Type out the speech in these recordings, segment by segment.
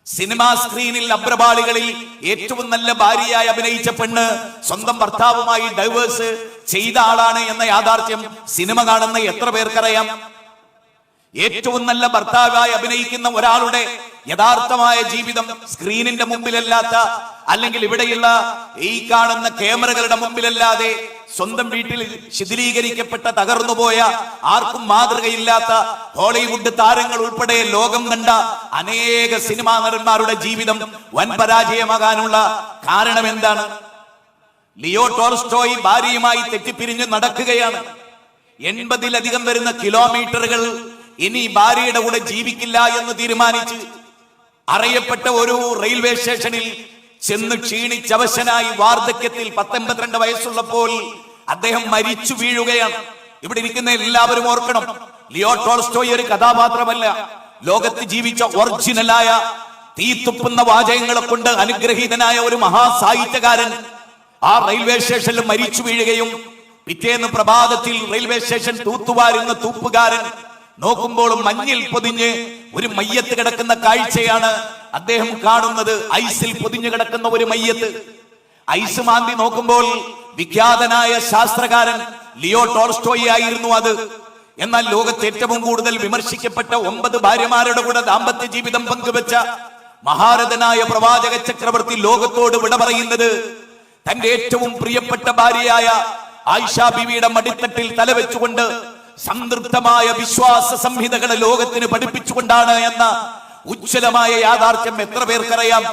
Cinema സ്ക്രീനിൽ അബ്രപാളികളിൽ ഏറ്റവും നല്ല ഭാര്യയായി അഭിനയിച്ച പെണ്ണ് സ്വന്തം ഭർത്താവുമായി ഡൈവേഴ്സ് ചെയ്ത ആളാണ് എന്ന യാഥാർത്ഥ്യം സിനിമ കാണുന്ന എത്ര പേർക്കറിയാം? ഏറ്റവും നല്ല ഭർത്താവായി അഭിനയിക്കുന്ന ഒരാളുടെ യഥാർത്ഥമായ ജീവിതം സ്ക്രീനിന്റെ മുമ്പിലല്ലാത്ത, അല്ലെങ്കിൽ ഇവിടെയുള്ള ഈ കാണുന്ന ക്യാമറകളുടെ മുമ്പിലല്ലാതെ, സ്വന്തം വീട്ടിൽ ശിഥിലീകരിക്കപ്പെട്ട തകർന്നുപോയ ആർക്കും മാതൃകയില്ലാത്ത ഹോളിവുഡ് താരങ്ങൾ ഉൾപ്പെടെ ലോകം കണ്ട അനേക സിനിമാ നടന്മാരുടെ ജീവിതം വൻ പരാജയമാകാനുള്ള കാരണം എന്താണ്? ലിയോ ടോൾസ്റ്റോയ് ഭാര്യയുമായി തെറ്റിപ്പിരിഞ്ഞ് നടക്കുകയാണ്. 80-ലധികം വരുന്ന കിലോമീറ്ററുകൾ ഇനി ഭാര്യയുടെ കൂടെ ജീവിക്കില്ല എന്ന് തീരുമാനിച്ച് അറിയപ്പെട്ട ഒരു റെയിൽവേ സ്റ്റേഷനിൽ ചെന്ന് ക്ഷീണിച്ചവശനായി വാർദ്ധക്യത്തിൽ 82 വയസ്സുള്ളപ്പോൾ അദ്ദേഹം മരിച്ചു വീഴുകയാണ്. ഇവിടെ ഇരിക്കുന്ന എല്ലാവരും ഓർക്കണം, ലിയോ ടോൾസ്റ്റോയ് ഒരു കഥാപാത്രമല്ല, ലോകത്ത് ജീവിച്ച ഒറിജിനലായ തീത്തുപ്പുന്ന വാചകങ്ങളെ കൊണ്ട് അനുഗ്രഹീതനായ ഒരു മഹാസാഹിത്യകാരൻ ആ റെയിൽവേ സ്റ്റേഷനിൽ മരിച്ചു വീഴുകയും പിറ്റേന്ന് പ്രഭാതത്തിൽ റെയിൽവേ സ്റ്റേഷൻ തൂത്തുവാരുന്ന തൂപ്പുകാരൻ നോക്കുമ്പോൾ മഞ്ഞിൽ പൊതിഞ്ഞ് ഒരു മയ്യത്ത് കിടക്കുന്ന കാഴ്ചയാണ് അദ്ദേഹം കാണുന്നത്. ഐസിൽ പൊതിഞ്ഞു കിടക്കുന്ന ഒരു മയ്യത്ത്. ഐസ് മാന്തി നോക്കുമ്പോൾ വിഖ്യാതനായ ശാസ്ത്രകാരൻ ലിയോ ടോൾസ്റ്റോയ് ആയിരുന്നു അത്. എന്നാൽ ലോകത്ത് ഏറ്റവും കൂടുതൽ വിമർശിക്കപ്പെട്ട 9 ഭാര്യമാരുടെ കൂടെ ദാമ്പത്യ ജീവിതം പങ്കുവെച്ച മഹാരഥനായ പ്രവാചക ചക്രവർത്തി ലോകത്തോട് വിട പറയുന്നത് തന്റെ ഏറ്റവും പ്രിയപ്പെട്ട ഭാര്യയായ ആയിഷ ബീവിയുടെ മടിത്തട്ടിൽ തലവെച്ചുകൊണ്ട് സംതൃപ്തമായ വിശ്വാസ സംഹിതകളെ ലോകത്തിന് പഠിപ്പിച്ചുകൊണ്ടാണ് എന്ന ഉജ്ജ്വലമായ യാഥാർത്ഥ്യം എത്ര പേർക്കറിയാം?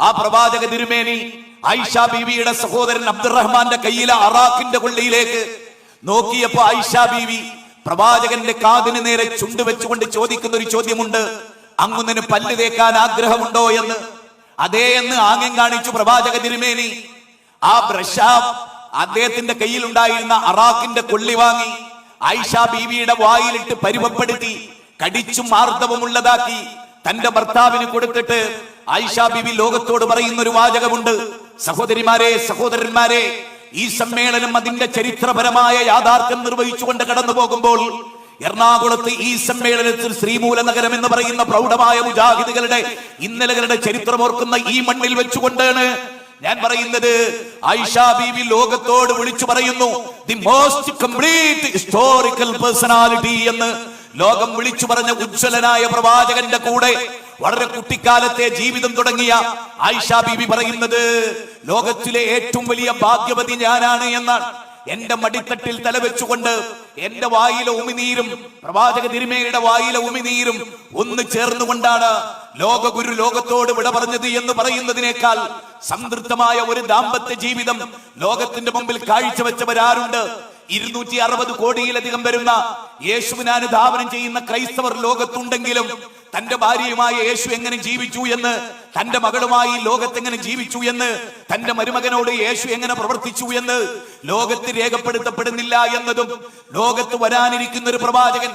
ആ പ്രവാചക തിരുമേനി ആയിഷ ബീവിയുടെ സഹോദരൻ അബ്ദുറഹ്മാന്റെ കയ്യിലെ അറാഖിന്റെ കൊള്ളിയിലേക്ക് നോക്കിയപ്പോ ആയിഷ ബീവി പ്രവാചകന്റെ കാതിന് നേരെ ചുണ്ടുവെച്ചുകൊണ്ട് ചോദിക്കുന്ന ഒരു ചോദ്യമുണ്ട്, അങ്ങുന്നിന് പല്ല് തേക്കാൻ ആഗ്രഹമുണ്ടോ എന്ന്. അതേ എന്ന് ആംഗ്യം കാണിച്ചു പ്രവാചക തിരുമേനി ആ ബ്രഷ് അദ്ദേഹത്തിന്റെ കയ്യിൽ ഉണ്ടായിരുന്ന അറാഖിന്റെ കൊള്ളി വാങ്ങി ആയിഷ ബീവിയുടെ വായിലിട്ട് പരുവപ്പെടുത്തി കടിച്ചും ആർദ്രവമുള്ളതാക്കി തന്റെ ഭർത്താവിന് കൊടുത്തിട്ട് ആയിഷ ബീവി ലോകത്തോട് പറയുന്ന ഒരു വാചകമുണ്ട്, സഹോദരിമാരെ, സഹോദരന്മാരെ, ഈ സമ്മേളനം അതിന്റെ ചരിത്രപരമായ യാഥാർത്ഥ്യം നിർവഹിച്ചുകൊണ്ട് കടന്നു പോകുമ്പോൾ എറണാകുളത്ത് ഈ സമ്മേളനത്തിൽ ശ്രീമൂല നഗരം എന്ന് പറയുന്ന പ്രൗഢമായ മുജാഹിദുകളുടെ ഇന്നലകളുടെ ചരിത്രമോർക്കുന്ന ഈ മണ്ണിൽ വെച്ചുകൊണ്ടാണ് ഞാൻ പറയുന്നത്. ആയിഷ ബീവി ലോകത്തോട് വിളിച്ചു പറയുന്നു, the most complete historical personality എന്ന് ലോകം വിളിച്ചു പറഞ്ഞ ഉജ്ജ്വലനായ പ്രവാചകന്റെ കൂടെ വളരെ കുട്ടിക്കാലത്തെ ജീവിതം തുടങ്ങിയ ആയിഷ ബീവി പറയുന്നത് ലോകത്തിലെ ഏറ്റവും വലിയ ഭാഗ്യവതി ഞാനാണ് എന്നാണ്. എന്റെ മടിത്തട്ടിൽ തലവെച്ചുകൊണ്ട് എന്റെ വായിലെ ഉമിനീരും പ്രവാചക തിരുമേനിയുടെ വായിലെ ഉമിനീരും ഒന്ന് ചേർന്നുകൊണ്ടാണ് ലോകഗുരു ലോകത്തോട് വിട പറഞ്ഞത് എന്ന് പറയുന്നതിനേക്കാൾ സംതൃപ്തമായ ഒരു ദാമ്പത്യ ജീവിതം ലോകത്തിന്റെ മുമ്പിൽ കാഴ്ചവെച്ചവരാരുണ്ട്? 260 കോടിയിലധികം വരുന്ന യേശുവിനെ അനുധാവനം ചെയ്യുന്ന ക്രൈസ്തവർ ലോകത്തുണ്ടെങ്കിലും തന്റെ ഭാര്യയുമായി യേശു എങ്ങനെ ജീവിച്ചു എന്ന്, തന്റെ മകളുമായി ലോകത്ത് എങ്ങനെ ജീവിച്ചു എന്ന്, തന്റെ മരുമകനോട് യേശു എങ്ങനെ പ്രവർത്തിച്ചു എന്ന് ലോകത്ത് രേഖപ്പെടുത്തപ്പെടുന്നില്ല എന്നതും ലോകത്ത് വരാനിരിക്കുന്ന ഒരു പ്രവാചകൻ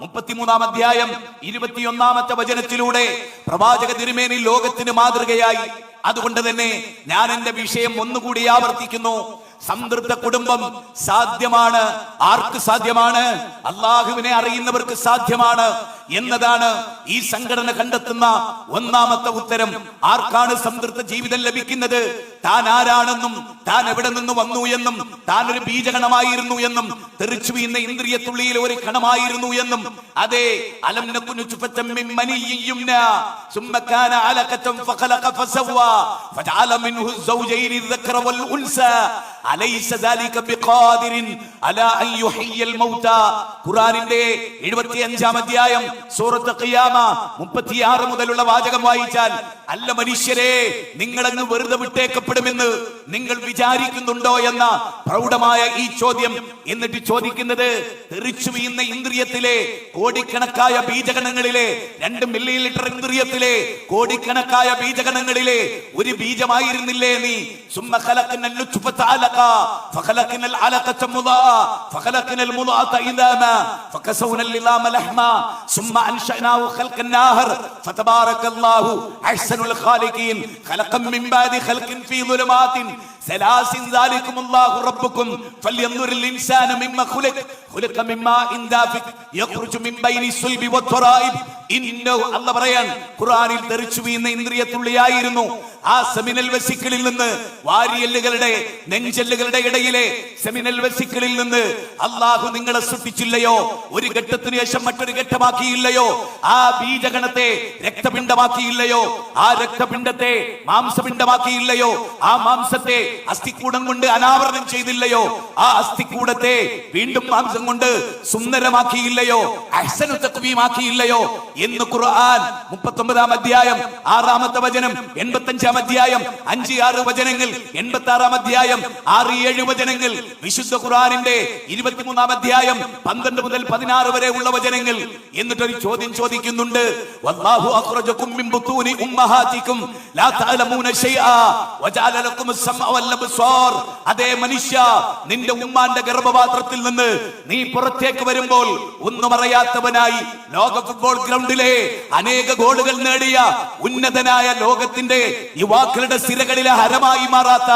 33-ാം അധ്യായം 21-ാമത്തെ വചനത്തിലൂടെ പ്രവാചക തിരുമേനി ലോകത്തിന് മാതൃകയായി. അതുകൊണ്ട് തന്നെ ഞാൻ എന്റെ വിഷയം ഒന്നുകൂടി ആവർത്തിക്കുന്നു. സംതൃപ്ത കുടുംബം സാധ്യമാണ്. ആർക്ക് സാധ്യമാണ്? അള്ളാഹുവിനെ അറിയുന്നവർക്ക് സാധ്യമാണ് എന്നതാണ് ഈ സംഘടന കണ്ടെത്തുന്ന ഒന്നാമത്തെ ഉത്തരം. ആർക്കാണ് സംതൃപ്ത ജീവിതം ലഭിക്കുന്നത്? താൻ ആരാണെന്നും താൻ എവിടെ നിന്ന് വന്നു എന്നും താൻ ഒരു ബീജഗണമായിരുന്നു എന്നും തെറിച്ചു വീഴുന്ന ഇന്ദ്രിയ തുള്ളിയിൽ ഒരു കണമായിരുന്നു എന്നും, അതെ, അലം നകുനു ചുഫതം മിൻ മനിയ്യിൻ യുംന സുമ്മ കാന അലഖതൻ ഫഖലഖ ഫസവ്വ ഫജഅല മിൻഹു സൗജൈനി الذكر والانثى അലൈസ ദാലിക ബിഖാദിരിൻ അലാ അൻ യുഹ്യിൽ മൗത. ഖുർആനിന്റെ 75-ാം അധ്യായം സൂറത്ത് ഖിയാമ 36 മുതലുള്ള വാചകം വായിച്ചാൽ, അല്ല മനുഷ്യരെ, നിങ്ങളങ്ങ് വെറുതെ വിട്ടേക്കപ്പെടുമെന്ന് നിങ്ങൾ വിചാരിക്കുന്നുണ്ടോ എന്ന പ്രൗഢമായ ഈ ചോദ്യം. എന്നിട്ട് ചോദിക്കുന്നത്, തെറിച്ചു വീഴുന്ന ഇന്ദ്രിയത്തിലെ കോടിക്കണക്കായ ബീജഗണങ്ങളിലെ 2 മില്ലിലിറ്റർ ഇന്ദ്രിയത്തിലെ കോടിക്കണക്കായ ബീജഗണങ്ങളിലെ ഒരു ബീജമായിരുന്നില്ലേ നീ? സുമ്മ ഖലഖനൽ നുത്ഫത അലഖ ഫഖലഖനൽ അലഖത മുദാ ഫഖലഖനൽ മുദാത ഇദാമാ ഫകസൗനൽ ലിലാമ ലഹ്മാ സുമ്മ അൻശഅനാഹു ഖൽഖൻ നാഹർ ഫതബാറകല്ലാഹു അഹ്സനുൽ ഖാലിഖീൻ ഖലഖൻ മിൻ ബാദി ഖൽഖിൻ ഫീ ദുലുമാതിൻ സലാസിൻ ദാലികുമുല്ലാഹു റബ്ബുക്കും ഫൽയൻദുറിൽ ഇൻസാനു മിമ്മ ഖുലിഖ മിമ്മാ ഇൻ ദാഫിക് യഖ്റുജു മിൻ ബൈനി സുൽബി വത്തറായിബ്. ഇന്നഹു അല്ലാഹു പറയാൻ ഖുർആനിൽ തെറിച്ചു വീഴുന്ന ഇന്ദ്രിയത്തുള്ളിയായിരുന്നു. ആ സെമിനൽ വെസിക്കിളിൽ നിന്ന്, വാരിയെല്ലുകളുടെ നെഞ്ചെല്ലുകളുടെ ഇടയിലെ സെമിനൽ വെസിക്കിളിൽ നിന്ന് അല്ലാഹു നിങ്ങളെ സൃഷ്ടിച്ചില്ലയോ? ഒരു ഘട്ടത്തിന് ശേഷം മറ്റൊരു ഘട്ടമാക്കിയില്ലയോ? ആ ബീജഗണത്തെ രക്തപിണ്ഡമാക്കിയില്ലയോ? ആ രക്തപിണ്ഡത്തെ മാംസപിണ്ഡമാക്കിയില്ലയോ? ആ മാംസത്തെ അസ്ഥിക്കൂടം കൊണ്ട് അനാവരണം ചെയ്തില്ലയോ? ആ അസ്ഥിക്കൂടത്തെ വീണ്ടും മാംസം കൊണ്ട് സുന്ദരമാക്കിയില്ലയോ? അഹ്സനു തഖ്വീമാക്കിയില്ലയോ എന്ന് ഖുർആൻ 39-ാം അധ്യായം 6-ാമത്തെ വചനം, 85-ാം അധ്യായം 5-6 വചനങ്ങൾ, 86-ാം അധ്യായം 6-7 വചനങ്ങൾ, വിശുദ്ധ ഖുർആനിന്റെ 23-ാം അധ്യായം 12 മുതൽ 16 വരെ ഉള്ള വചനങ്ങൾ. എന്നിട്ടൊരു ചോദ്യം ചോദിക്കുന്നുണ്ട്. വല്ലാഹു അഖ്റജകും മിൻ ബുതൂനി ഉമ്മഹാതികും ലാ തഅലമൂന ശൈആ വജഅല ലക്കുമുസ് സമഅ വൽ അബ്സാർ. അതേ മനുഷ്യ, നിന്റെ ഉമ്മാന്റെ ഗർഭപാത്രത്തിൽ നിന്ന് നീ പുറത്തേക്ക് വരുമ്പോൾ ഒന്നും അറിയാത്തവനായി ലോക ഫുട്ബോൾ ഗ്രൗണ്ടിലെ അനേക ഗോളുകൾ നേടിയ ഉന്നതനായ ലോകത്തിന്റെ യുവാക്കളുടെ സിരകളിലെ ഹരമായി മാറാത്ത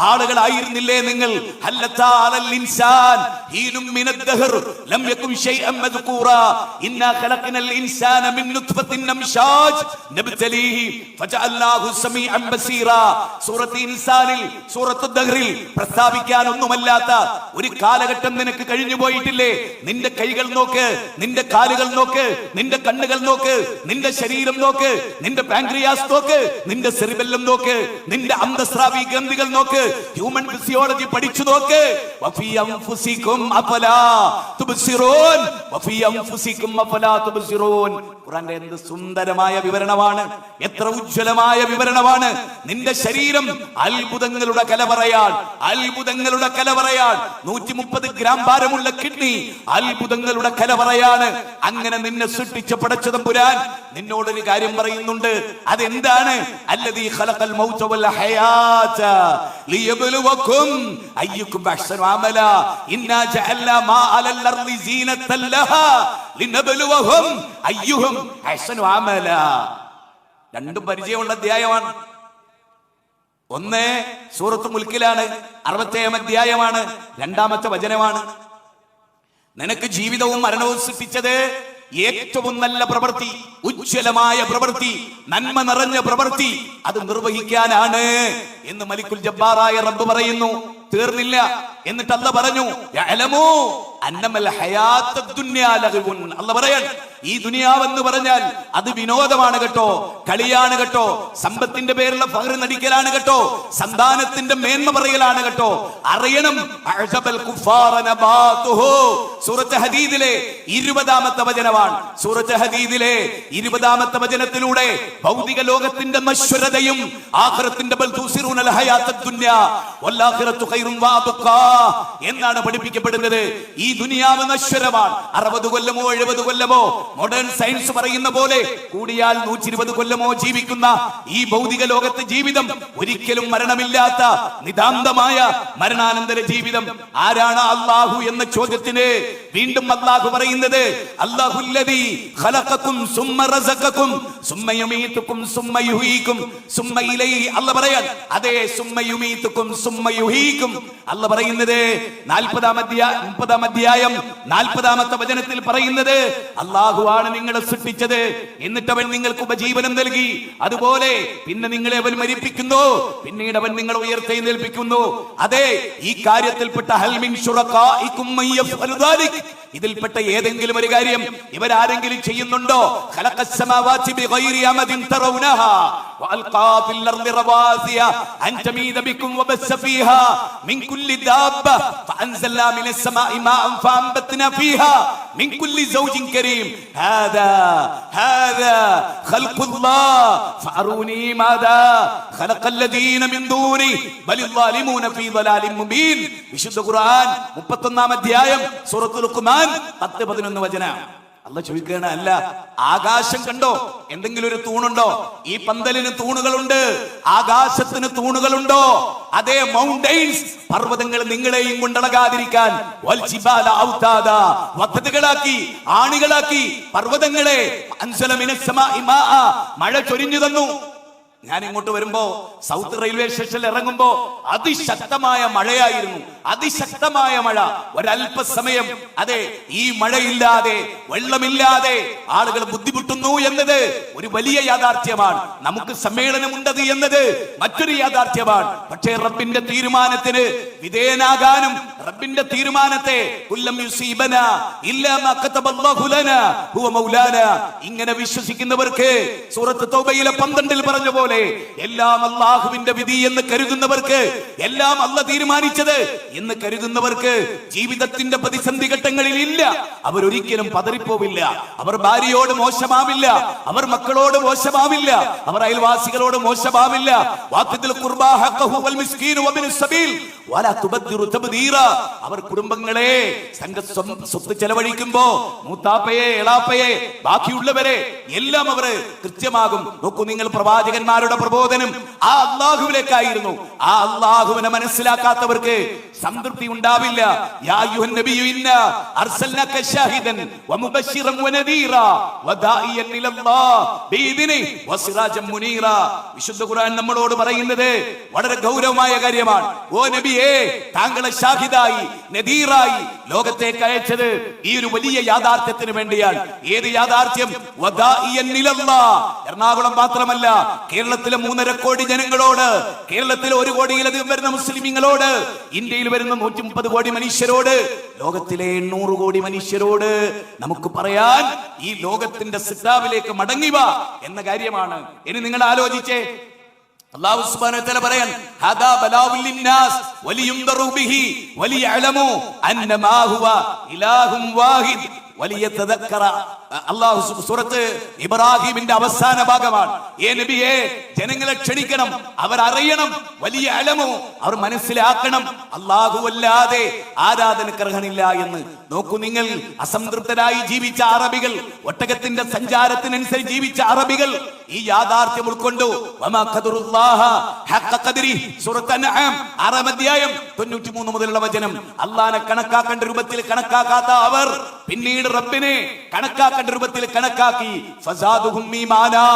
ആളുകളായിരുന്നില്ലേ നിങ്ങൾ? ഹല്ലത്താ അലൽ ഇൻസാൻ ഹീനും മിനദ് ദഹർ ലം യകുൻ ശൈഅൻ മദ്കൂറാ ഇന്നാ ഖലഖനൽ ഇൻസാന മിൻ നുത്ഫത്തിൻ അംശാജ് നബ്തലീഹി ഫജഅൽനാഹു സമീഅൻ ബസീറാ. സൂറത്ത് ഇൻസാനിൽ, സൂറത്ത് ദഹറിൽ പ്രസ്താവിക്കാൻ ഒന്നുമല്ലാത്ത ഒരു കാലഘട്ടം നിനക്ക് കഴിഞ്ഞു പോയിട്ടില്ലേ? നിന്റെ കൈകൾ നോക്ക്, നിന്റെ കാലുകൾ നോക്ക്, നിന്റെ കണ്ണുകൾ നോക്ക്, നിന്റെ ശരീരം നോക്ക്, നിന്റെ പാൻക്രിയാസ് നോക്ക്, നിന്റെ സെറിബെല്ലം നോക്ക്, നിന്റെ അന്തസ്രാവി ഗ്രന്ഥികൾ നോക്ക്, ഹ്യൂമൻ ഫിസിയോളജി പഠിച്ചു നോക്ക്. വഫീ അൻഫുസികും അഫലാ തുബ്സിറൂൻ, വഫീ അൻഫുസികും അഫലാ തുബ്സിറൂൻ. ഖുർആന്റെ എന്ത് സുന്ദരമായ വിവരണമാണ്, എത്ര ഉജ്ജ്വലമായ വിവരണമാണ്. നിന്റെ ശരീരം അത്ഭുതങ്ങളുടെ കലവറയാൽ, അത്ഭുതങ്ങളുടെ കലവറയാൽ. 130 ഗ്രാം ഭാരമുള്ള കിഡ്നി അത്ഭുതങ്ങളുടെ കലവറയാണ്. അങ്ങനെ നിന്നെ സൃഷ്ടിച്ച പടച്ച തമ്പുരാൻ നിന്നോടൊരു കാര്യം പറയുന്നുണ്ട്. അതെന്താണ്? അല്ലദീ ഖലഖൽ മൗത വൽ ഹയാത ലിയബ്ലുവകും അയ്യുകും അഹ്സനു അമല ഇന്നാ ജഅൽനാ മാ അലൽ അർളി സീനത്തൻ ലഹാ ലിനബ്ലുവഹും അയ്യുഹും അഹ്സനു അമല. രണ്ടും പരിചയമുള്ള അധ്യായമാണ്. ഒന്ന് സൂറത്ത് മുൽക്കിലാണ്, 67-ാം അധ്യായമാണ്, 2-ാമത്തെ വചനമാണ്. നിനക്ക് ജീവിതവും മരണവും സൃഷ്ടിച്ചത് ഏറ്റവും നല്ല പ്രവൃത്തി, ഉജ്ജ്വലമായ പ്രവൃത്തി, നന്മ നിറഞ്ഞ പ്രവൃത്തി അത് നിർവഹിക്കാനാണ് എന്ന് മലിക്കുൽ ജബ്ബാറായ റബ്ബ് പറയുന്നു. തീർന്നില്ല. എന്നിട്ട് അല്ലാഹ് പറഞ്ഞു, യഅലമു അന്നമൽ ഹയാത്തുദ് ദുനിയാ ലഗ്വുൻ. അല്ലാഹ് പറയാൻ, ഈ ദുനിയാവെന്ന് പറഞ്ഞാൽ അത് വിനോദമാണ് കേട്ടോ, കളിയാണ് കേട്ടോ, സമ്പത്തിന്റെ പേരിലുള്ള ഫഖ്ർ നടിക്കലാണ് കേട്ടോ, സന്താനത്തിന്റെ മേന്മ പറയലാണ് കേട്ടോ. അറിയണം, അഅ്സബൽ കുഫാറ നബാതുഹു. സൂറത്ത് ഹദീദിലെ 20-ാമത്തെ വചനമാണ്. സൂറത്ത് ഹദീദിലെ 20-ാമത്തെ വചനത്തിലൂടെ ഭൗതിക ലോകത്തിന്റെ നശ്വരതയും ആഖിറത്തിന്റെ ബൽ തുസിറൂനൽ ഹയാത്തുദ് ദുനിയാ വൽ ആഖിറത്തു ഖൈറുൻ വഅബ്ഖാ എന്നാണ് പഠിപ്പിക്കപ്പെടുന്നത്. ഈ ദുനിയാവ് നശ്വരമാണ്. 60 കൊല്ലമോ 70 കൊല്ലമോ മോഡേൺ സയൻസ് പറയുന്ന പോലെ കൂടിയാൽ 120 കൊല്ലമോ ജീവിക്കുന്ന ഈ ഭൗതിക ലോകത്തെ ജീവിതം ഒരിക്കലും മരണമില്ലാത്ത നിതാന്തമായ മരണാനന്തര ജീവിതം. ആരാണ് അല്ലാഹു എന്ന ചോദ്യത്തിന് വീണ്ടും അല്ലാഹു പറയുന്നത്, അല്ലാഹുല്ലദീ ഖലഖകും സുമ്മ റസഖകും സുമ്മ യുമീതുകും സുമ്മ യുഹീകും സുമ്മ ഇലൈഹി. അല്ലാഹ് പറയാൻ, അതേ സുമ്മ യുമീതുകും സുമ്മ യുഹീകും. അല്ലാഹ് പറയുന്നത് 30-ാം അധ്യായം 40-ാമത്തെ വചനത്തിൽ പറയുന്നത്, അല്ലാഹു ആണ് നിങ്ങളെ സൃഷ്ടിച്ചത്, എന്നിട്ട് അവൻ നിങ്ങൾക്ക് ഉപജീവനം നൽകി. അതുപോലെ പിന്നെ നിങ്ങളെ അവൻ മരിപ്പിക്കുന്നു, പിന്നീട് അവൻ നിങ്ങളെ ഉയർത്തെഴുന്നേൽപ്പിക്കുന്നു. അതെ, ഈ കാര്യത്തിൽപ്പെട്ട ഹൽ മിൻ ശുറകാഇകും മൻ യഫ്അലു ദാലിക്, ഇതിൽപ്പെട്ട ഏതെങ്കിലും ഒരു കാര്യം ഇവരാരെങ്കിലും ചെയ്യുന്നുണ്ടോ? ഖലഖസ് സമാവാതി ബിഗൈരി അമദിൻ തറൗനഹാ വഅൽഖാ ഫിൽ അർളി റവാസിയ അൻ തമീദ ബികും വബസ്സ ഫീഹാ മിൻ കുല്ലി ദാബ്ബ ഫഅൻസൽനാ മിനസ് സമാഇ മാഅൻ ഫഅൻബത്നാ ഫീഹാ മിൻ കുല്ലി സൗജിൻ കരീം ഹാദാ ഖൽഖുല്ലാഹ് ഫഅറൂനി മാദാ ഖലഖൽ ലദീന മിൻ ദൂനി ബലിൽ ളാലിമൂന ഫീ ളലാലിൻ മുബീൻ. വിശുദ്ധ ഖുർആൻ 31-ാം അധ്യായം സൂറത്തുൽ ലുഖ്മാൻ 10-11 വചനം. അല്ലാഹ് ചോദിക്കുകയാണ്, അല്ല ആകാശം കണ്ടോ? എന്തെങ്കിലും ഒരു തൂണുണ്ടോ? ഈ പന്തലിന് തൂണുകളുണ്ട്, ആകാശത്തിന് തൂണുകളുണ്ടോ? അതേ മൗണ്ടൈൻസ്, പർവ്വതങ്ങൾ നിങ്ങളെയും കൊണ്ടളകാതിരിക്കാൻ വത്തതുകളാക്കി, ആണികളാക്കി പർവ്വതങ്ങളെ. മഴ ചൊരിഞ്ഞു തന്നു. ഞാൻ ഇങ്ങോട്ട് വരുമ്പോ സൗത്ത് റെയിൽവേ സ്റ്റേഷനിൽ ഇറങ്ങുമ്പോ അതിശക്തമായ മഴയായിരുന്നു. അതിശക്തമായ മഴ. ഒരല്പസമയം അതെ, ഈ മഴയില്ലാതെ വെള്ളമില്ലാതെ ആളുകൾ ബുദ്ധിമുട്ടുന്നു എന്നത് ഒരു വലിയ യാഥാർത്ഥ്യമാണ്. നമുക്ക് സമ്മേളനമുണ്ടത് എന്നത് മറ്റൊരു യാഥാർത്ഥ്യമാണ്. പക്ഷേ റബ്ബിന്റെ തീരുമാനത്തിന് വിധേയനാകാനും റബ്ബിന്റെ തീരുമാനത്തെ ഇങ്ങനെ വിശ്വസിക്കുന്നവർക്ക് സൂറത്ത് തൗബയിലെ 12 പറഞ്ഞ പോലെ എല്ലാം അല്ലാഹുവിന്റെ വിധി എന്ന് കരുതുന്നവർക്ക്, എല്ലാം അല്ലാഹു തീരുമാനിച്ചത് എന്ന് കരുതുന്നവർക്ക് ജീവിതത്തിന്റെ പ്രതിസന്ധി ഘട്ടങ്ങളിൽ ഇല്ല. അവരൊരിക്കലും പതറിപ്പോവില്ല. അവർ ഭാര്യയോട് മോശമാവില്ല, അവർ മക്കളോട് മോശമാവില്ല, അവർ അയൽവാസികളോട് മോശമാവില്ല. അവർ കുടുംബങ്ങളെ സ്വത്ത് ചെലവഴിക്കുമ്പോ മൂത്താപ്പയെ, എളാപ്പയെ, ബാക്കിയുള്ളവരെ എല്ലാം അവർ കൃത്യമാകും. നോക്കൂ, നിങ്ങൾ പ്രവാചകന്മാരുടെ പ്രബോധനം ആ അല്ലാഹുവിലേക്കായിരുന്നു. ആ അല്ലാഹുവിനെ മനസ്സിലാക്കാത്തവർക്ക് സംതൃപ്തി ഉണ്ടാവില്ല. യാ അയ്യുഹൻ നബിയ്യു ഇന്നാ അർസൽനാക ഷാഹിദൻ വമുബശ്ശിറൻ വനദീറാ വദാഇയൻ ഇലല്ലാഹ് ബിഇദ്നി വസിറാജൻ മുനീറാ. വിശുദ്ധ ഖുർആൻ നമ്മളോട് പറയുന്നത് വളരെ ഗൗരവമായ കാര്യമാണ്. ഓ നബിയേ, താങ്കളെ ഷാഹിദായി നദീറായി ലോകത്തേക്ക് അയച്ചത് ഈ ഒരു വലിയ യാഥാർത്ഥ്യത്തിന് വേണ്ടിയാണ്. ഏത് യാഥാർത്ഥ്യം? വദാഇയൻ ഇലല്ലാഹ്. എറണാകുളം മാത്രമല്ല, കേരളത്തിലെ 3.5 കോടി ജനങ്ങളോട്, കേരളത്തിലെ 1 കോടിയിലധികം വരുന്ന മുസ്ലിമീങ്ങളോട്, ഇന്ത്യയിൽ വരുന്ന 130 കോടി മനുഷ്യരോട്, ലോകത്തിലെ 800 കോടി മനുഷ്യരോട് നമുക്ക് പറയാൻ ഈ ലോകത്തിന്റെ സിദ്ധാവിലേക്ക് മടങ്ങിവ എന്ന കാര്യമാണ്. ഇനി നിങ്ങൾ ആലോചിച്ചേ, അല്ലാഹു സുബ്ഹാനഹു വ തആല പറയാൻ ഹദാ ബലാഉൽ ലിന്നാസ് വലിയുൻദറു ബിഹി വലിയഅലമു അന്നമാ ഹുവ ഇലാഹും വാഹിദ് വലിയതദക്കറ. അല്ലാഹു സൂറത്ത് ഇബ്രാഹിമിന്റെ അവസാന ഭാഗമാണ്. ഏ നബിയെ, ജനങ്ങളെ ക്ഷണിക്കണം, അവർ അറിയണം, വലിയ അലമോ, അവർ മനസ്സിലാക്കണം അല്ലാഹു അല്ലാതെ ആരാധനക്കർഹനില്ല എന്ന്. നോക്കൂ, നിങ്ങൾ അസംതൃപ്തരായി ജീവിച്ച അറബികൾ, ഒട്ടകത്തിന്റെ സഞ്ചാരത്തിനനുസരിച്ച് ജീവിച്ച അറബികൾ ഈ യാഥാർത്ഥ്യം ഉൾക്കൊണ്ടു. വമാ ഖദറുല്ലാഹ ഹഖ ഖദരി. സൂറത്ത് അൻആം 6-ാം അധ്യായം 93 മുതലുള്ള വചനം. അല്ലാഹനെ കണക്കാക്കേണ്ട രൂപത്തിൽ കണക്കാക്കാത്ത അവർ പിന്നീട് റബ്ബിനെ കണക്കാക്കേണ്ട രൂപത്തിൽ കണക്കാക്കി. ഫസാദുഹും ഈമാനാ.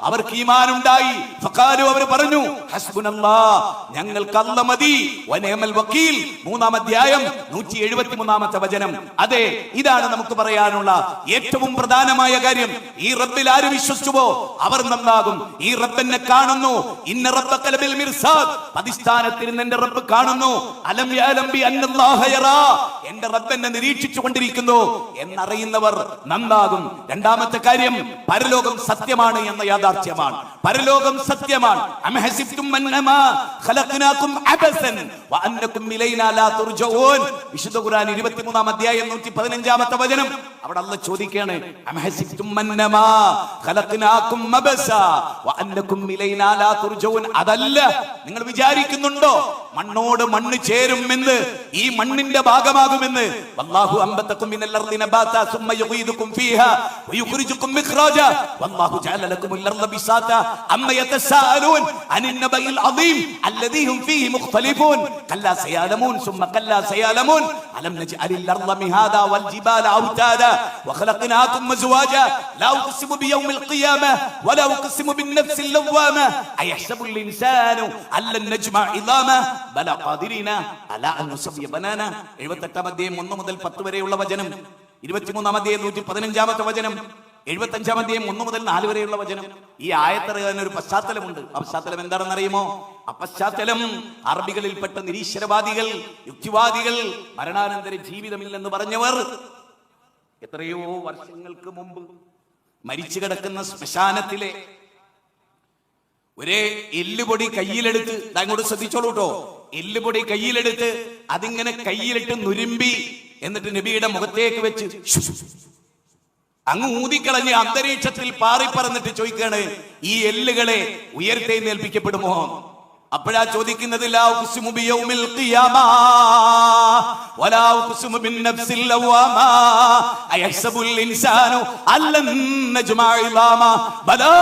അവർക്ക് ഈമാൻ ഉണ്ടായി. ഫഖാലു, അവർ പറഞ്ഞു, ഹസ്ബുനല്ലാഹ്, ഞങ്ങൾക്ക് അല്ലാഹ് മതി. വനിഅമൽ വക്കീൽ. 3-ാം അധ്യായം 173-ാമത്തെ വചനം. അതെ, ഇതാണ് നമുക്ക് പറയാനുള്ള ഏറ്റവും പ്രധാനമായ കാര്യം. ഈ റബ്ബിൽ ആര് വിശ്വസിച്ചുവോ അവർ നന്നാകും. ഈ റബ്ബിനെ കാണുന്നു. ഇന്ന റബ്ബക ലബിൽ മിർസാദ്. പതിസ്ഥാനത്തിൽ എന്റെ റബ്ബ് കാണുന്നു. അലം യഅലം ബി അന്നല്ലാഹ യറാ. എന്റെ റബ്ബിനെ നിരീക്ഷിച്ചു കൊണ്ടിരിക്കുന്നു എന്നറിയുന്നവർ നന്നാകും. രണ്ടാമത്തെ കാര്യം, പരലോകം സത്യമാണ് എന്ന യാഥാർത്ഥ്യമാണ്. പരലോകം സത്യമാണ്. അംഹസിബ്തും അന്നമാ ഖലഖനാകും അബസൻ വഅന്നകും ഇലൈനാ ലാ തുർജഊൻ. വിശുദ്ധ ഖുർആൻ 23-ാം അധ്യായം 115-ാമത്തെ വചനം. അവിടെ അല്ലാഹ് ചോദിക്കുകയാണ്, അംഹസിബ്തും അന്നമാ ഖലഖനാകും അബസാ വഅന്നകും ഇലൈനാ ലാ തുർജഊൻ. അതല്ല, നിങ്ങൾ വിചാരിക്കുന്നുണ്ടോ മണ്ണോട് മണ്ണ് ചേരുമെന്ന്, ഈ മണ്ണിന്റെ ഭാഗമാകുമെന്ന്? വല്ലാഹു അംബതകും മിനൽ അർളി നബാതാ സുമ്മ യുഗീദുകും ഫീഹാ വയുഖ്രിജുകും ഇഖ്റാജാ വല്ലാഹു ജഅല ലകുമുൽ അർള ബിസാതാ അമ്മ യതസാഅലൂൻ അനിൻ നബഇൽ അദീം അല്ലദീ ഹും ഫീഹി മുഖ്തലിഫൂൻ കല്ലാ സയഅലമൂൻ സുമ്മ കല്ലാ സയഅലമൂൻ അലം നജ്അലിൽ അർള മിഹാദാ വൽ ജിബാല ഔതാദാ വഖലഖനാകും അസ്വാജാ ലാ ഉഖ്സിമു ബിയൗമിൽ ഖിയാമ വലാ ഉഖ്സിമു ബിന്നഫ്സിൽ ലവ്വാമ അയഹ്സബുൽ ഇൻസാനു അല്ലൻ നജ്മഅ ഇദാമ ബലാ ഖാദിരീന അലാ അൻ നുസവ്വിയ ബനാന. 78-ാം അധ്യായം 1 മുതൽ 10 വരെയുള്ള വചനം. 23-ാം അധ്യായം 115-ാമത്തെ വചനം. 75-ാം അധ്യായം 1 മുതൽ 4 വരെയുള്ള വചനം. ഈ ആയത്തറിയാൻ ഒരു പശ്ചാത്തലമുണ്ട്. ആ പശ്ചാത്തലം എന്താണെന്ന് അറിയുമോ? ആ പശ്ചാത്തലം അറബികളിൽപ്പെട്ട നിരീശ്വരവാദികൾ, യുക്തിവാദികൾ, മരണാനന്തര ജീവിതമില്ലെന്ന് പറഞ്ഞവർ എത്രയോ വർഷങ്ങൾക്ക് മുമ്പ് മരിച്ചു കിടക്കുന്ന ശ്മശാനത്തിലെ ഒരേ എല്ലുപൊടി കയ്യിലെടുത്ത്, അങ്ങോട്ട് ശ്രദ്ധിച്ചോളൂ കേട്ടോ, എല്ലുപൊടി കയ്യിലെടുത്ത് അതിങ്ങനെ കയ്യിലിട്ട് നുരുമ്പി എന്നിട്ട് നബിയുടെ മുഖത്തേക്ക് വെച്ച് അങ്ങ് ഊതിക്കളഞ്ഞ് അന്തരീക്ഷത്തിൽ പാറിപ്പറന്നിട്ട് ചോദിക്കാണ്, ഈ എല്ലുകളെ ഉയർത്തെഴുന്നേൽപ്പിക്കപ്പെടുമോ? അപ്പോഴാ ചോദിക്കുന്നത്, ലാ ഉഖ്സിമു ബിയൗമിൽ ഖിയാമ വലാ ഉഖ്സിമു ബിന്നഫ്സിൽ ലവ്വാമ അയഹ്സബുൽ ഇൻസാനു അല്ലൻ നജ്മഅ ഇളാമ ബലാ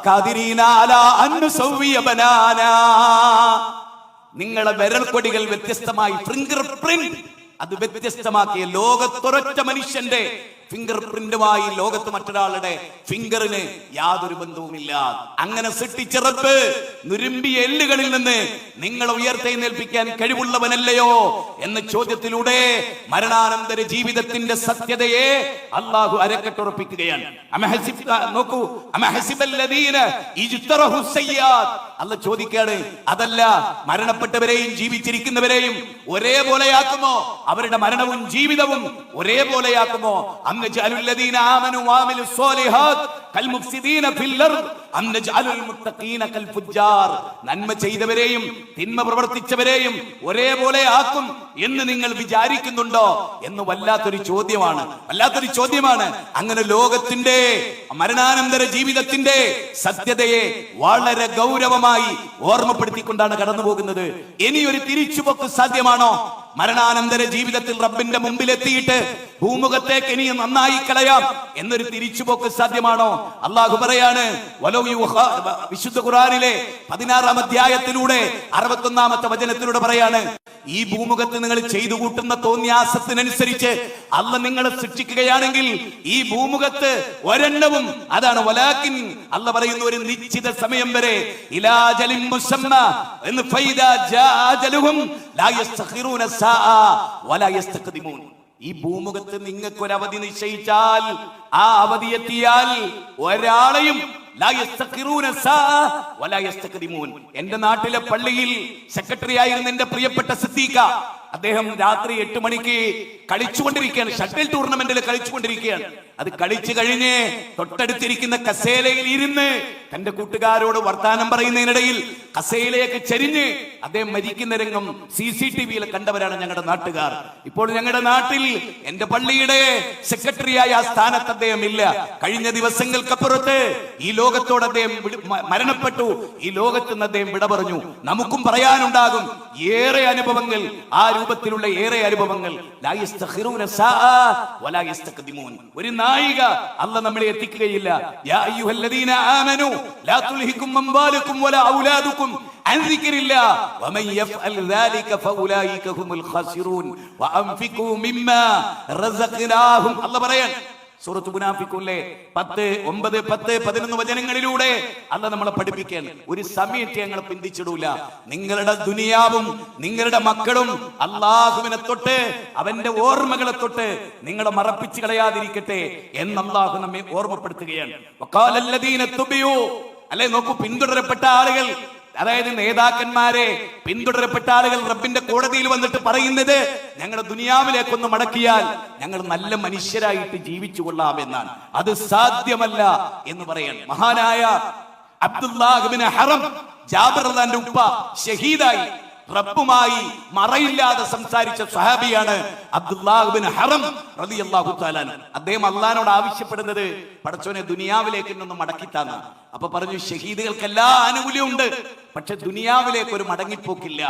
ഖാദിരീന അലാ അൻ നുസവ്വിയ ബനാന. നിങ്ങളെ വിരൽക്കൊടികൾ വ്യത്യസ്തമായി, ഫിംഗർ പ്രിന്റ് അത് വ്യത്യസ്തമാക്കിയ ലോകത്തൊരൊറ്റ മനുഷ്യന്റെ ഫിംഗർ പ്രിന്റുമായി ലോകത്ത് മറ്റൊരാളുടെ ഫിംഗറിന് യാതൊരു ബന്ധവുമില്ല. അങ്ങനെ സൃഷ്ടിച്ച റബ്ബ് നുരുമ്പിയ എല്ലുകളിൽ നിന്ന് നിങ്ങളെ ഉയർത്തെഴുന്നേൽപ്പിക്കാൻ കഴിവുള്ളവനല്ലയോ എന്ന ചോദ്യത്തിലൂടെ മരണാനന്തര ജീവിതത്തിന്റെ സത്യതയെ അള്ളാഹു അരക്കെട്ടുറപ്പിക്കുകയാണ്. നോക്കൂ, അല്ല ചോദിക്കാണ്, അതല്ല മരണപ്പെട്ടവരെയും ജീവിച്ചിരിക്കുന്നവരെയും ഒരേപോലെയാക്കുമോ? അവരുടെ മരണവും ജീവിതവും ഒരേപോലെയാക്കുമോ? നന്മ ചെയ്തവരെയും തിന്മ പ്രവർത്തിച്ചവരെയും ഒരേപോലെ ആക്കും എന്ന് നിങ്ങൾ വിചാരിക്കുന്നുണ്ടോ എന്ന് വല്ലാത്തൊരു ചോദ്യമാണ്. അങ്ങനെ ലോകത്തിന്റെ മരണാനന്തര ജീവിതത്തിന്റെ സത്യതയെ വളരെ ഗൗരവമായി ഓർമ്മപ്പെടുത്തിക്കൊണ്ടാണ് കടന്നു പോകുന്നത്. ഇനിയൊരു തിരിച്ചുപോക്ക് സാധ്യമാണോ? മരണാനന്തര ജീവിതത്തിൽ റബ്ബിന്റെ മുമ്പിലെത്തിയിട്ട് ഭൂമുഖത്തേക്ക് ഇനി നന്നായി കളയാം എന്നൊരു തിരിച്ചുപോക്ക് സാധ്യമാണോ? അള്ളാഹു പറയാണ്, വിശുദ്ധ ഖുർആനിലെ 16-ാം അധ്യായത്തിലൂടെ 61-ാമത്തെ വചനത്തിലൂടെ പറയാണ്, ഈ ഭൂമുഖത്ത് നിങ്ങൾ ചെയ്തു കൂട്ടുന്ന തോന്നിയാസത്തിനനുസരിച്ച് അല്ല നിങ്ങളെ ശിക്ഷിക്കുകയാണെങ്കിൽ ഈ ഭൂമുഖത്ത് ഒരെണ്ണവും, അതാണ് വലാകിൻ, അല്ല പറയുന്ന ഒരു നിശ്ചിത സമയം വരെ ഇലാജലിൻ മുസമ്മ എന്ന് ഫൈദാ ജാഅജലുഹും ലാ യസ്തഖിറൂന സാഅ വലാ യസ്തഖദിമൂൻ. ഈ ഭൂമുഖത്ത് നിങ്ങൾക്ക് ഒരു അവധി നിശ്ചയിച്ചാൽ ആ അവധി എത്തിയാൽ ഒരാളെയും എന്റെ നാട്ടിലെ പള്ളിയിൽ സെക്രട്ടറി ആയിരുന്ന എന്റെ പ്രിയപ്പെട്ട സിദ്ദീഖ, അദ്ദേഹം രാത്രി 8 മണിക്ക് കളിച്ചുകൊണ്ടിരിക്കുകയാണ്, ഷട്ടിൽ ടൂർണമെന്റിൽ കളിച്ചുകൊണ്ടിരിക്കുകയാണ്. അത് കളിച്ചു കഴിഞ്ഞ് തൊട്ടടുത്തിരിക്കുന്ന കസേലയിൽ ഇരുന്ന് തന്റെ കൂട്ടുകാരോട് വർത്താനം പറയുന്നതിനിടയിൽ കസേലയൊക്കെ ചരിഞ്ഞ് അദ്ദേഹം മരിക്കുന്ന രംഗം CCTV-യിൽ കണ്ടവരാണ് ഞങ്ങളുടെ നാട്ടുകാർ. ഇപ്പോൾ ഞങ്ങളുടെ നാട്ടിൽ എന്റെ പള്ളിയുടെ സെക്രട്ടറിയായ ആ സ്ഥാനത്ത് അദ്ദേഹം ഇല്ല. കഴിഞ്ഞ ദിവസങ്ങൾക്കപ്പുറത്ത് ഈ ലോകത്തോട് അദ്ദേഹം മരണപ്പെട്ടു. ഈ ലോകത്ത് നിന്ന് അദ്ദേഹം വിട പറഞ്ഞു. നമുക്കും പറയാനുണ്ടാകും ഏറെ അനുഭവങ്ങൾ, ആ രൂപത്തിലുള്ള ഏറെ അനുഭവങ്ങൾ. ഒരു നായിക അല്ല നമ്മളെ എത്തിക്കുകയില്ല. യാ അയ്യുഹല്ലദീന ആമനു ലാ തുൽഹികും അംവാലുകും വലാ ഔലാദുകും അൻ ദിക്രില്ലാഹ് വമൻ യഫ്അൽ ദാലിക ഫഉലൈക ഹുമുൽ ഖാസിറൂൻ വഅൻഫിഖൂ മിമ്മാ റസഖ്നാഹും. അല്ല പറയാൻ സൂറത്ത് മുനാഫിഖൂനിലെ 10, 9, 10, 11 വചനങ്ങളിലൂടെ അല്ല നമ്മളെ പഠിപ്പിക്കാൻ ഒരു സമയത്ത് ഞങ്ങൾ പിന്തിച്ചിടൂല. നിങ്ങളുടെ ദുനിയാവും നിങ്ങളുടെ മക്കളും അള്ളാഹുവിനെ തൊട്ട് അവന്റെ ഓർമ്മകളെ തൊട്ട് നിങ്ങളെ മറപ്പിച്ചു കളയാതിരിക്കട്ടെ എന്ന് അള്ളാഹു നമ്മെ ഓർമ്മപ്പെടുത്തുകയാണ്. അല്ലെ, നോക്കൂ, പിന്തുടരപ്പെട്ട ആളുകൾ, അതായത് നേതാക്കന്മാരെ പിന്തുടരപ്പെട്ട ആളുകൾ റബ്ബിന്റെ കോടതിയിൽ വന്നിട്ട് പറയുന്നത്, ഞങ്ങളുടെ ദുനിയാവിലേക്കൊന്ന് മടക്കിയാൽ ഞങ്ങൾ നല്ല മനുഷ്യരായിട്ട് ജീവിച്ചു കൊള്ളാമെന്നാണ്. അത് സാധ്യമല്ല എന്ന് പറയാൻ മഹാനായ അബ്ദുല്ലാഹ് ഇബ്നു ഹറം, ജാബിർ റളിയല്ലാഹുവിന്റെ ഉപ്പ, ഷഹീദായി റബ്ബുമായി മറയില്ലാതെ സംസാരിച്ച സ്വഹാബിയാണ് അബ്ദുല്ലാഹ് ഇബ്നു ഹറം റളിയല്ലാഹു തആല. അദ്ദേഹം അല്ലാഹുവിനോട് ആവശ്യപ്പെടുന്നത്, പടച്ചോനെ ദുനിയാവിലേക്ക് ഒന്ന് മടക്കിത്താന്ന്. അപ്പൊ പറഞ്ഞു, ഷഹീദുകൾക്ക് എല്ലാ ആനുകൂല്യവും ഉണ്ട്, പക്ഷെ ദുനിയാവിലേക്ക് ഒരു മടങ്ങിപ്പോക്കില്ല.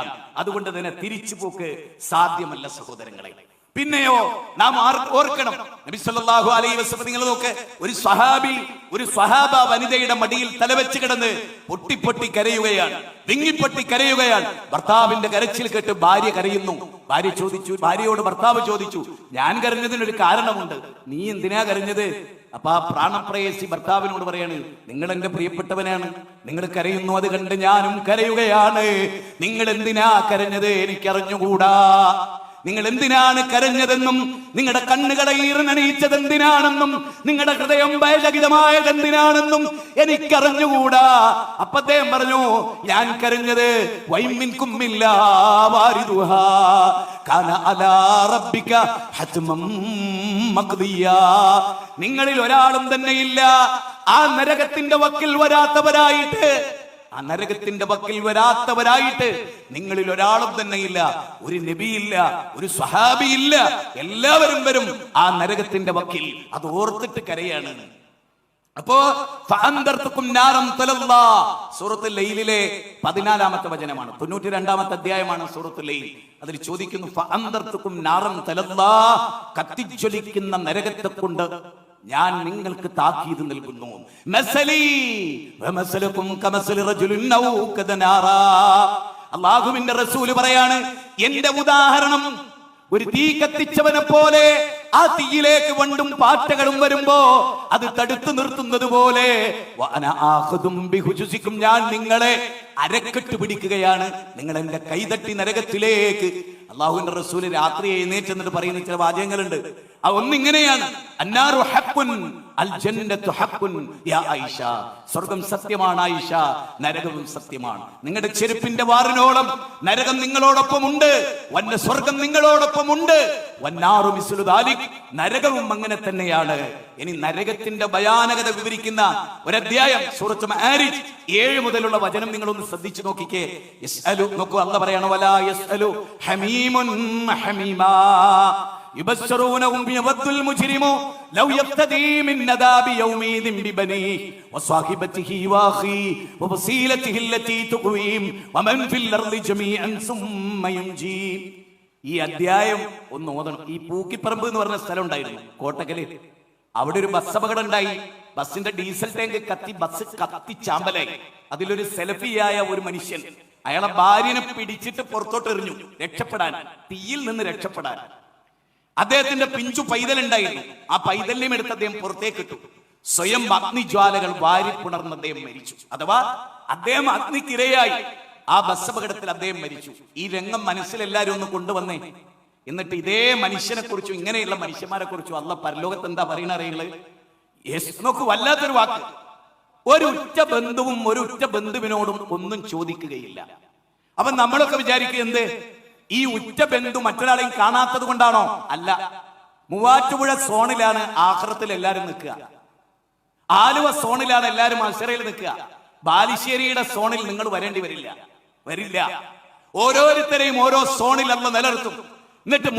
അതുകൊണ്ട് തന്നെ തിരിച്ചുപോക്ക് സാധ്യമല്ല സഹോദരങ്ങളെ. പിന്നെയോ നാം ഓർക്കണം, നബി സല്ലല്ലാഹു അലൈഹി വസല്ലം, നിങ്ങൾ നോക്ക്, ഒരു സ്വഹാബ വനിതയുടെ മടിയിൽ തലവെച്ച് കിടന്ന് പൊട്ടി കരയുകയാണ്, വിങ്ങിപ്പൊട്ടി കരയുകയാണ്. ഭർത്താവിന്റെ കരച്ചിൽ കേട്ട് ഭാര്യ കരയുന്നു. ഭാര്യയോട് ഭർത്താവ് ചോദിച്ചു, ഞാൻ കരഞ്ഞതിനൊരു കാരണമുണ്ട്, നീ എന്തിനാ കരഞ്ഞത്? അപ്പൊ ആ പ്രാണപ്രേയസി ഭർത്താവിനോട് പറയാണ്, നിങ്ങൾ എന്റെ പ്രിയപ്പെട്ടവനാണ്, നിങ്ങൾ കരയുന്നു, അത് കണ്ട് ഞാനും കരയുകയാണ്. നിങ്ങൾ എന്തിനാ കരഞ്ഞത് എനിക്കറിഞ്ഞുകൂടാ. നിങ്ങൾ എന്തിനാണ് കരഞ്ഞതെന്നും നിങ്ങളുടെ കണ്ണുകളെ ഈറനണിയിച്ചത് എന്തിനാണെന്നും നിങ്ങളുടെ ഹൃദയം ഭയചകിതമായത് എന്തിനാണെന്നും എനിക്കറിഞ്ഞുകൂടാ. അപ്പൊ അദ്ദേഹം പറഞ്ഞു, ഞാൻ കരഞ്ഞത് നിങ്ങളിൽ ഒരാളും തന്നെയില്ല ആ നരകത്തിന്റെ വക്കിൽ വരാത്തവരായിട്ട്, നിങ്ങളിൽ ഒരാളും തന്നെയില്ല. ഒരു നബിയില്ല, ഒരു സ്വഹാബിയില്ല, എല്ലാവരും വരും ആ നരകത്തിന്റെ വക്കിൽ. അത് ഓർത്തിട്ട് കരയാണ്. അപ്പോ സൂറത്തുൽ ലൈലിലെ 14-ാമത്തെ വചനമാണ്, 92-ാമത്തെ അധ്യായമാണ് സൂറത്തുൽ ലൈൽ. അതിൽ ചോദിക്കുന്നു, ഫഅൻദർതുകും നാറൻ തലല്ലാ, കത്തിജ്വലിക്കുന്ന നരകത്തെ കൊണ്ട് ഞാൻ നിങ്ങൾക്ക് താക്കീത് നൽകുന്നു. അല്ലാഹുവിന്റെ റസൂല് പറയാണ്, എന്റെ ഉദാഹരണം ഒരു തീ കത്തിച്ചവനെ പോലെ ആ തീയിലേക്ക് വണ്ടും പാറ്റകളും വരുമ്പോ അത് തടുത്തു നിർത്തുന്നത് പോലെ ഞാൻ നിങ്ങളെ അരക്കെട്ട് പിടിക്കുകയാണ്, നിങ്ങൾ എന്റെ കൈതട്ടി നരകത്തിലേക്ക്. അള്ളാഹുവിന്റെ റസൂല് രാത്രി എഴുന്നേറ്റ് എന്നിട്ട് പറയുന്ന ചില വാചകങ്ങളുണ്ട്. ആ ഒന്നിങ്ങനെയാണ്, അന്നാറു ഹഖ്ഖുൻ അൽ ജന്നത്തു ഹഖ്ഖുൻ യാ ആയിഷ, സ്വർഗ്ഗം സത്യമാണ് ആയിഷ, നരകവും സത്യമാണ്. നിങ്ങളുടെ ചെരുപ്പിന്റെ വാറിനോളം നരകം നിങ്ങളോടൊപ്പമുണ്ട്, വന്ന സ്വർഗ്ഗം നിങ്ങളോടൊപ്പമുണ്ട്. വന്നാറു മിസ്ലു ദാലിക്, നരകവും അങ്ങനെ തന്നെയാണ്. ഇനി നരകത്തിന്റെ ഭയാനകത വിവരിക്കുന്ന ഒരു അധ്യായം സൂറത്തുൽ മആരിജ് 7 മുതലുള്ള വചനം നിങ്ങളൊന്ന് ശ്രദ്ധിച്ചു നോക്കിക്കേ. യസ്അലു, നോക്കൂ, അല്ലാഹു പറയാണ്, വലാ യസ്അലു ഹമീമുൻ ഹമീമാ യുബശ്ശറൂനഹും ബിവദ്ദുൽ മുജ്രിമു ലൗ യഫ്തദീ മിൻ നദാബി യൗമീദിൻ ബിബനീഹി വസ്വാഹിബതിഹി വാഖി വവസീലതിഹി അല്ലതി തുഖീം വമൻ ഫിൽ അർളി ജമീഅൻ സുമ്മ യുൻജീ. ഈ അധ്യായം ഒന്ന് ഓതണം. ഈ പൂക്കിപ്പറമ്പ് എന്ന് പറഞ്ഞ സ്ഥലം ഉണ്ടായിരുന്നു കോട്ടക്കല്. അവിടെ ഒരു ബസ് അപകടം ഉണ്ടായി. ബസിന്റെ ഡീസൽ ടാങ്ക് കത്തി, ബസ് കത്തി ചാമ്പലായി. അതിലൊരു സെൽഫിയായ ഒരു മനുഷ്യൻ അയാളെ ഭാര്യനെ പിടിച്ചിട്ട് പുറത്തോട്ട് എറിഞ്ഞു, രക്ഷപ്പെടാൻ, തീയിൽ നിന്ന് രക്ഷപ്പെടാൻ. അദ്ദേഹത്തിന്റെ പിഞ്ചു പൈതലുണ്ടായിരുന്നു. ആ പൈതലിനെയും എടുത്ത് അദ്ദേഹം പുറത്തേക്ക് ഇട്ടു. സ്വയം അഗ്നിജ്വാലകൾ വാരി പുണർന്ന് അദ്ദേഹം മരിച്ചു. അഥവാ അദ്ദേഹം അഗ്നിക്കിരയായി. ആ ബസ് അപകടത്തിൽ അദ്ദേഹം മരിച്ചു. ഈ രംഗം മനസ്സിലെല്ലാരും ഒന്ന് കൊണ്ടുവന്നേ. എന്നിട്ട് ഇതേ മനുഷ്യനെ കുറിച്ചും ഇങ്ങനെയുള്ള മനുഷ്യന്മാരെ കുറിച്ചും അള്ളാഹ് പരലോകത്ത് എന്താ പറയണ അറിയുള്ളത്? നോക്കൂ, വല്ലാത്തൊരു വാക്ക്. ഒരു ഉറ്റ ബന്ധുവും ഒരു ഉറ്റ ബന്ധുവിനോടും ഒന്നും ചോദിക്കുകയില്ല. അപ്പൊ നമ്മളൊക്കെ വിചാരിക്കുക, എന്ത് ഈ ഉറ്റ ബന്ധു മറ്റൊരാളെയും കാണാത്തത് കൊണ്ടാണോ? അല്ല. മൂവാറ്റുപുഴ സോണിലാണ് ആഖിറത്തിൽ എല്ലാരും നിൽക്കുക. ആലുവ സോണിലാണ് എല്ലാരും മത്സരയിൽ നിൽക്കുക. ബാലുശ്ശേരിയുടെ സോണിൽ നിങ്ങൾ വരേണ്ടി വരില്ല. ഓരോരുത്തരെയും ഓരോ സോണിൽ അല്ല നിലനിർത്തും. എന്നിട്ട്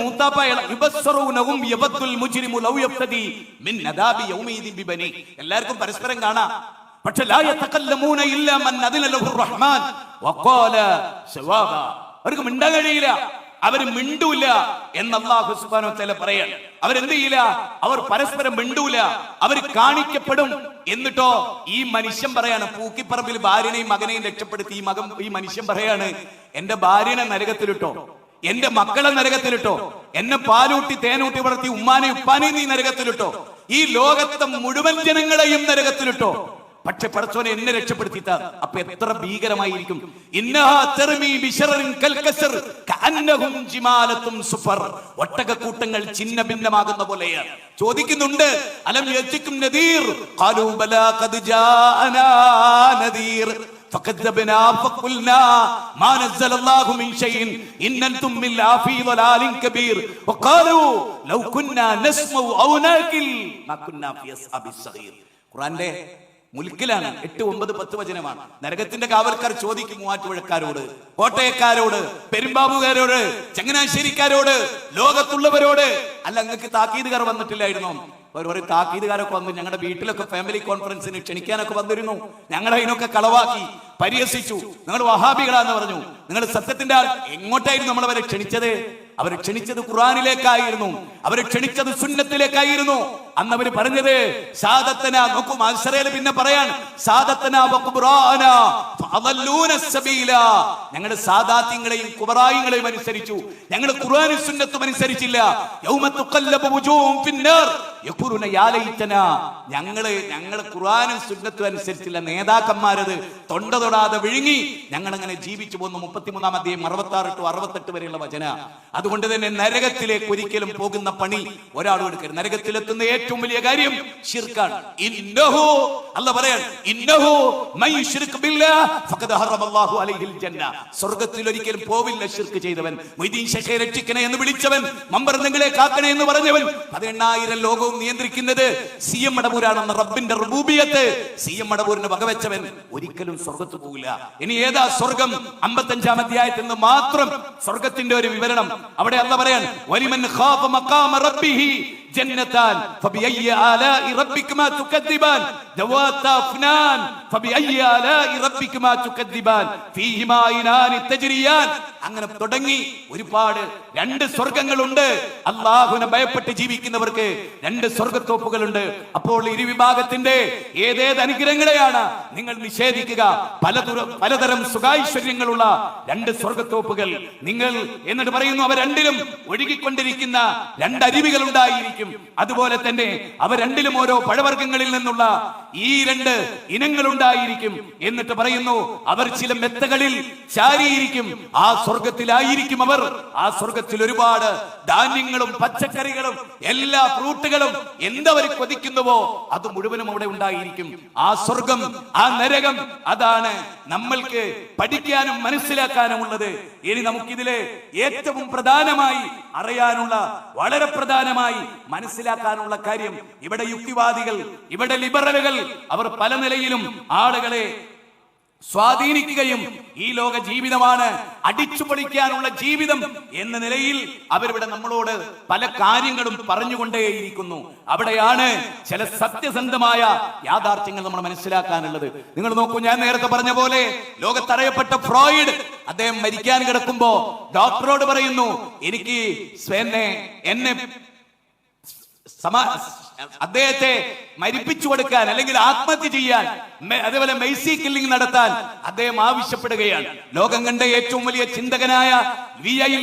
എല്ലാവർക്കും പരസ്പരം കാണാം. പക്ഷെ അവർക്ക് മിണ്ടാൻ കഴിയില്ല, അവര് മിണ്ടൂല എന്ന് അല്ലാഹു സുബ്ഹാനഹു വ തആല പറയാണ്. അവരെന്ത് ചെയ്യില്ല? അവർ പരസ്പരം മിണ്ടൂല, അവർ കാണിക്കപ്പെടും. എന്നിട്ടോ ഈ മനുഷ്യൻ പറയാണ്, പൂക്കിപ്പറമ്പിൽ ഭാര്യനെയും മകനെയും രക്ഷപ്പെടുത്തി ഈ മനുഷ്യൻ പറയാണ്, എന്റെ ഭാര്യനെ നരകത്തിലിട്ടോ, എന്റെ മക്കളെ നരകത്തിലിട്ടോ, എന്നെ പാലൂട്ടി തേനൂട്ടി വളർത്തി ഉമ്മാനെയും ഉപ്പാനെയും നീ നരകത്തിലിട്ടോ, ഈ ലോകത്തെ മുഴുവൻ ജനങ്ങളെയും നരകത്തിലിട്ടോ, പക്ഷെ പടച്ചോനെ എന്നെ രക്ഷപ്പെടുത്തിത്താ. അപ്പൊ എത്ര ഭീകരമായിരിക്കും. ഒട്ടകക്കൂട്ടങ്ങൾ ചിന്ന ഭിന്നമാകുന്ന പോലെയാണ്. ചോദിക്കുന്നുണ്ട്, അലം യഅതികും നദീർ ഖാലൂ ബലാ ഖദ് ജാഅനാ നദീർ فكذبنا فقلنا ما نزل الله من شيء إن أنتم إلا في ضلال كبير وقالوا لو كنا نسمع أو نعقل ما كنا في أصحاب السعير. ഖുർആന്റെ മുൽക്കിലാണ് 8, 9, 10 വചനമാണ്. നരകത്തിന്റെ കാവൽക്കാർ ചോദിക്കും മൂവാറ്റുപുഴക്കാരോട്, കോട്ടയക്കാരോട്, പെരുമ്പാമ്പുകാരോട്, ചങ്ങനാശ്ശേരിക്കാരോട്, ലോകത്തുള്ളവരോട്, അല്ല നിങ്ങൾക്ക് താക്കീതുകാർ വന്നിട്ടില്ലായിരുന്നോ? ഒരു താക്കീതുകാരൊക്കെ വന്നു, ഞങ്ങളുടെ വീട്ടിലൊക്കെ ഫാമിലി കോൺഫറൻസിന് ക്ഷണിക്കാനൊക്കെ വന്നിരുന്നു. ഞങ്ങൾ അതിനൊക്കെ കളവാക്കി, പരിഹസിച്ചു. നിങ്ങൾ വഹാബികളാന്ന് പറഞ്ഞു. നിങ്ങൾ സത്യത്തിന്റെ ആൾ. എങ്ങോട്ടായിരുന്നു നമ്മളവരെ ക്ഷണിച്ചത്? അവരെ ക്ഷണിച്ചത് ഖുർആനിലേക്കായിരുന്നു, അവരെ ക്ഷണിച്ചത് സുന്നത്തിലേക്കായിരുന്നു. അന്ന് അവര് പറഞ്ഞത് സാദത്തന, നോക്കൂ മത്സരയിൽ പിന്നെ പറയാൻ, സാദത്തന വഖുബ്റാന ഫഅദല്ലൂന സബീല, ഞങ്ങളുടെ സാദാത്യങ്ങളെയും കുബറായികളെയും അനുസരിച്ചു, ഞങ്ങൾ ഖുർആനും സുന്നത്തും അനുസരിച്ചില്ല. യൗമ തുഖല്ലബു വുജൂഹും ഫിന്നാർ യഖൂലുന യാ ലൈതന, ഞങ്ങൾ ഖുർആനും സുന്നത്തും അനുസരിച്ചില്ല. നേതാക്കന്മാരത് തൊണ്ട തൊടാതെ വിഴുങ്ങി ഞങ്ങൾ അങ്ങനെ ജീവിച്ചു പോന്നു. 33-ാം അധ്യായം 66 to 68 വരെയുള്ള വചന. അതുകൊണ്ട് തന്നെ നരകത്തിലേക്ക് ഒരിക്കലും പോകുന്ന പണി ഒരാളും എടുക്കരുത്. നരകത്തിലെത്തുന്ന ഏറ്റവും വലിയ കാര്യം ശിർക്കാണ്. ഇന്നഹു, അല്ലാഹു പറയാണ്, ഇന്നഹു മൻ യുശ്രിക് ബില്ലാഹ് ഫഖദ് ഹറമല്ലാഹു അലൈഹിൽ ജന്ന, സ്വർഗ്ഗത്തിൽ ഒരിക്കലും പോവില്ല ശിർക്ക് ചെയ്തവൻ. മൊയ്തീൻ ശേഖയെ രക്ഷിക്കണേ എന്ന് വിളിച്ചവൻ, മമ്പർ നിങ്ങളെ കാക്കണേ എന്ന് പറഞ്ഞവൻ, 18,000 ലോകവും നിയന്ത്രിക്കുന്നത് CM മടവൂരാണെന്ന റബ്ബിന്റെ റുബൂബിയത്ത് CM മടവൂരിന് വകവെച്ചവൻ ഒരിക്കലും സ്വർഗ്ഗത്ത് പോകില്ല. ഇനി ഏതാ സ്വർഗം? 55-ാം അധ്യായത്തിൽ നിന്ന് മാത്രം സ്വർഗത്തിന്റെ ഒരു വിവരണം. അവിടെ അല്ലാഹു പറയാൻ, വലിമൻ ഖാഫ മഖാമ റബ്ബിഹി ജന്നതാൻ ഫബിഅയ്യി ആലാഇ റബ്ബികുമാ തുകദ്ദിബാൻ, ദവാത്ത അഫ്നാൻ ഫബിഅയ്യി ആലാഇ റബ്ബികുമാ തുകദ്ദിബാൻ ഫീഹിമാ ഐനാനി തജ്രിയാൻ. അങ്ങനെ തുടങ്ങി ഒരുപാട് രണ്ട് സ്വർഗങ്ങളുണ്ട്. അല്ലാഹുവിനെ ഭയപ്പെട്ട് ജീവിക്കുന്നവർക്ക് രണ്ട് സ്വർഗത്തോപ്പുകളുണ്ട്. അപ്പോൾ ഇരുവിഭാഗത്തിന്റെ ഏതേത് അനുഗ്രഹങ്ങളെയാണ് നിങ്ങൾ നിഷേധിക്കുക? പലതരം സുഖൈശ്വര്യങ്ങളുള്ള രണ്ട് സ്വർഗത്തോപ്പുകൾ നിങ്ങൾ എന്നിട്ട് പറയുന്നു അവ രണ്ടിലും ഒഴുകിക്കൊണ്ടിരിക്കുന്ന രണ്ടരുവികൾ ഉണ്ടായിരിക്കും. അതുപോലെ തന്നെ അവ രണ്ടിലും ഓരോ പഴവർഗ്ഗങ്ങളിൽ നിന്നുള്ള ഈ രണ്ട് ഇനങ്ങൾ ഉണ്ടായിരിക്കും. എന്നിട്ട് പറയുന്നു അവർ ചില മെത്തകളിൽ ചാരിയിരിക്കും. ആ സ്വർഗത്തിലായിരിക്കും അവർ. ആ സ്വർഗത്തിൽ ഒരുപാട് ധാന്യങ്ങളും പച്ചക്കറികളും എല്ലാ ഫ്രൂട്ടുകളും എന്തവർ കൊതിക്കുന്നുവോ അത് മുഴുവനും അവിടെ ഉണ്ടായിരിക്കും. ആ സ്വർഗം, ആ നരകം, അതാണ് നമ്മൾക്ക് പഠിക്കാനും മനസ്സിലാക്കാനും ഉള്ളത്. ഇനി നമുക്കിതിലെ ഏറ്റവും പ്രധാനമായി അറിയാനുള്ള, വളരെ പ്രധാനമായി മനസ്സിലാക്കാനുള്ള കാര്യം, ഇവിടെ യുക്തിവാദികൾ, ഇവിടെ ലിബറലുകൾ, അവർ പല നിലയിലും ആളുകളെ സ്വാധീനിക്കുകയും ഈ ലോക ജീവിതമാണ് അടിച്ചു പൊളിക്കാനുള്ള ജീവിതം എന്ന നിലയിൽ അവരിവിടെ നമ്മളോട് പല കാര്യങ്ങളും പറഞ്ഞുകൊണ്ടേയിരിക്കുന്നു. അവിടെയാണ് ചില സത്യസന്ധമായ യാഥാർത്ഥ്യങ്ങൾ നമ്മൾ മനസ്സിലാക്കാനുള്ളത്. നിങ്ങൾ നോക്കൂ, ഞാൻ നേരത്തെ പറഞ്ഞ പോലെ ലോകത്തറിയപ്പെട്ട ഫ്രോയിഡ്, അദ്ദേഹം മരിക്കാൻ കിടക്കുമ്പോ ഡോക്ടറോട് പറയുന്നു, എനിക്ക് എന്നെ അദ്ദേഹത്തെ മരിപ്പിച്ചു കൊടുക്കാൻ അല്ലെങ്കിൽ ആത്മഹത്യ ചെയ്യാൻ, അതേപോലെ മെയ്സി കില്ലിംഗ് നടത്താൻ അദ്ദേഹം ആവശ്യപ്പെടുകയാണ്. ലോകം കണ്ട ഏറ്റവും വലിയ ചിന്തകനായ VI